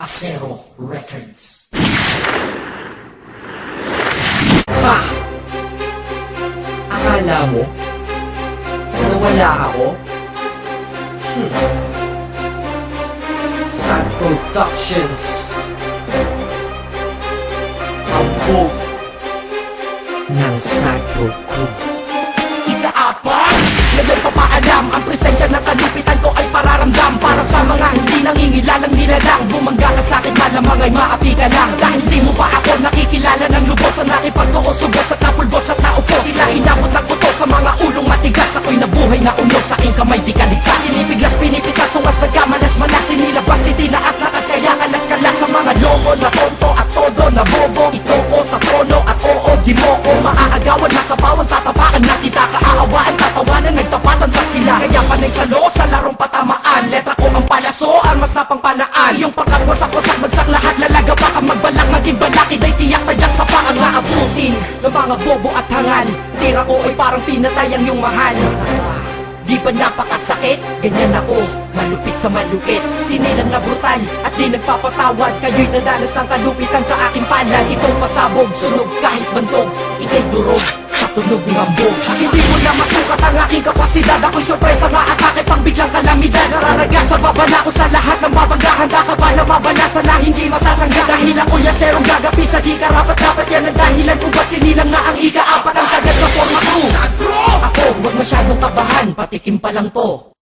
Acero Records. Ha! Akala mo? Nawala ako? Sad Productions. Hambog ng Sagro Crew. Ikaapat, ngayon papaalam, ang presensya ng kalupitan ko ay pararamdam. Para sa mga hindi nangingilalang nilalang, bumangga ka sa'kin malamang ay maapi ka lang. Dahil di mo pa ako nakikilala ng lubos, ang nakipagnoon subos at napulbos at naupos. Tila inabot ng kuto sa mga ulong matigas, ako'y nabuhay na ulo sa aking kamay di ka ligtas. Pinipiglas, pinipitas, ungas nagkamalas-malas, sinilabas, itinaas, nakasaya, kalas-kalas sa mga lobo na tonto at todo na bobo. Itoko sa trono at oo, di mo ko maaagawan, nasa bawang tatapakan na kita kaaawaan, tatawanan, nagtapatan pa sila. Kaya panay salo sa larong patamaan, letra ko ang palaso, armas na pangpanaan. Yung pagkakwasak-wasak, bagsak lahat, lalaga pa kang magbalak, maging balakid ay tiyak tadyak sa paang naabutin ng mga bobo at hangal. Tira ko ay parang pinatay ang iyong mahal. Di ba napakasakit? Ganyan ako, malupit sa malupit, sinilang na brutal at di nagpapatawad. Kayo'y nadanas ng kalupitan sa aking palad. Itong pasabog, sunog kahit bantog, ikay durog sa tunog ni hambog. Hindi mo na masukat ang aking kapasidad, ako'y sorpresa nga atake pang biglang kalamidad. Nararaga sa babala ko sa lahat ng babangga. Handa ka ba na mabanasa na hindi masasangga? Dahil ako'y aserong gagapi sa di karapat-dapat, yan ang dahilan kung ba't sinilang na ang ika-apat ang sagad sa forma ko. Ako, huwag masyadong kabahan, patikim pa lang to.